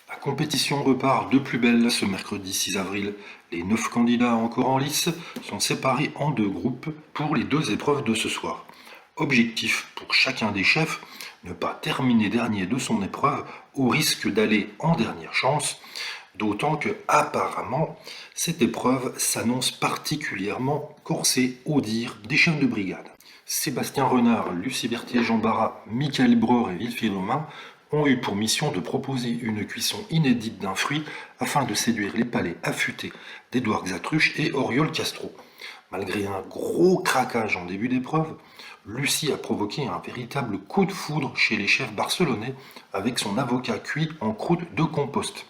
La compétition repart de plus belle ce mercredi 6 avril. Les 9 candidats encore en lice sont séparés en 2 groupes pour les 2 épreuves de ce soir. Objectif pour chacun des chefs, ne pas terminer dernier de son épreuve au risque d'aller en dernière chance, d'autant que apparemment cette épreuve s'annonce particulièrement corsée au dire des chefs de brigade. Sébastien Renard, Lucie Berthier, Jean Barras, Michael Breur et Wilfried Romain ont eu pour mission de proposer une cuisson inédite d'un fruit afin de séduire les palais affûtés d'Édouard Xatruch et Oriol Castro. Malgré un gros craquage en début d'épreuve, Lucie a provoqué un véritable coup de foudre chez les chefs barcelonais avec son avocat cuit en croûte de compost.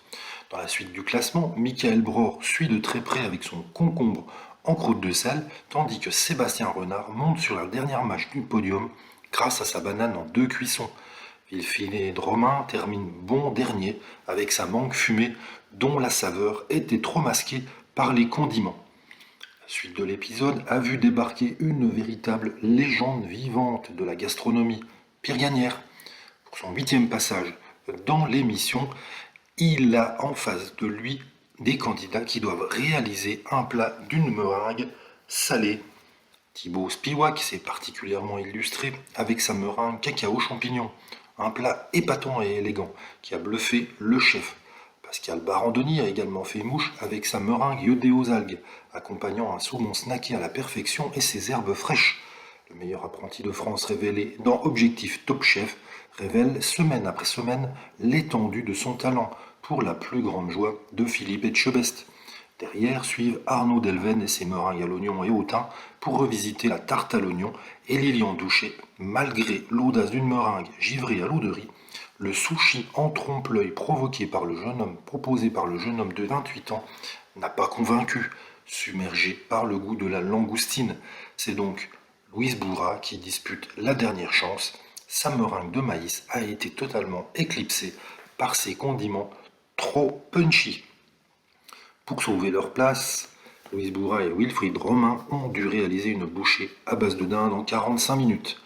Dans la suite du classement, Michael Breur suit de très près avec son concombre en croûte de sel, tandis que Sébastien Renard monte sur la dernière marche du podium grâce à sa banane en 2 cuissons. Wilfried Romain termine bon dernier avec sa mangue fumée dont la saveur était trop masquée par les condiments. La suite de l'épisode a vu débarquer une véritable légende vivante de la gastronomie, Pierre Gagnère. Pour son 8e passage dans l'émission, il a en face de lui des candidats qui doivent réaliser un plat d'une meringue salée. Thibaut Spiwack s'est particulièrement illustré avec sa meringue cacao champignon, un plat épatant et élégant qui a bluffé le chef. Pascal Barandoni a également fait mouche avec sa meringue iodée aux algues, accompagnant un saumon snacké à la perfection et ses herbes fraîches. Le meilleur apprenti de France révélé dans Objectif Top Chef révèle semaine après semaine l'étendue de son talent, pour la plus grande joie de Philippe Etchebest. Derrière suivent Arnaud Delven et ses meringues à l'oignon et au thym pour revisiter la tarte à l'oignon et Lilian Douchet, malgré l'audace d'une meringue givrée à l'eau de riz, le sushi en trompe-l'œil proposé par le jeune homme de 28 ans n'a pas convaincu, submergé par le goût de la langoustine. C'est donc Louise Bourra qui dispute la dernière chance. Sa meringue de maïs a été totalement éclipsée par ses condiments trop punchy. Pour sauver leur place, Louise Bourra et Wilfried Romain ont dû réaliser une bouchée à base de dinde en 45 minutes.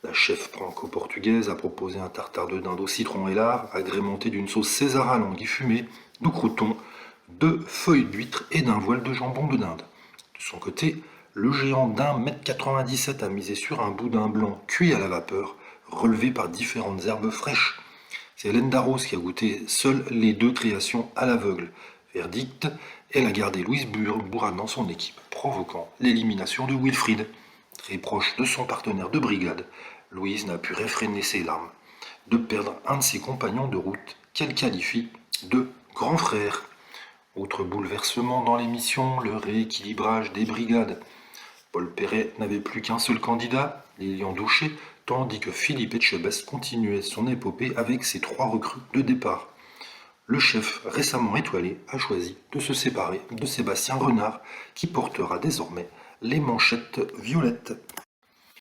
La chef franco-portugaise a proposé un tartare de dinde au citron et lard, agrémenté d'une sauce César à l'anguille fumée, de croûtons, de feuilles d'huître et d'un voile de jambon de dinde. De son côté, le géant d'1,97 m a misé sur un boudin blanc cuit à la vapeur, relevé par différentes herbes fraîches. C'est Hélène Darros qui a goûté seule les 2 créations à l'aveugle. Verdict, elle a gardé Louise Bourra dans son équipe, provoquant l'élimination de Wilfried. Très proche de son partenaire de brigade, Louise n'a pu réfréner ses larmes de perdre un de ses compagnons de route qu'elle qualifie de grand frère. Autre bouleversement dans l'émission, le rééquilibrage des brigades. Paul Perret n'avait plus qu'un seul candidat, Lilian Douchet, tandis que Philippe Etchebest continuait son épopée avec ses 3 recrues de départ. Le chef récemment étoilé a choisi de se séparer de Sébastien Renard, qui portera désormais les manchettes violettes.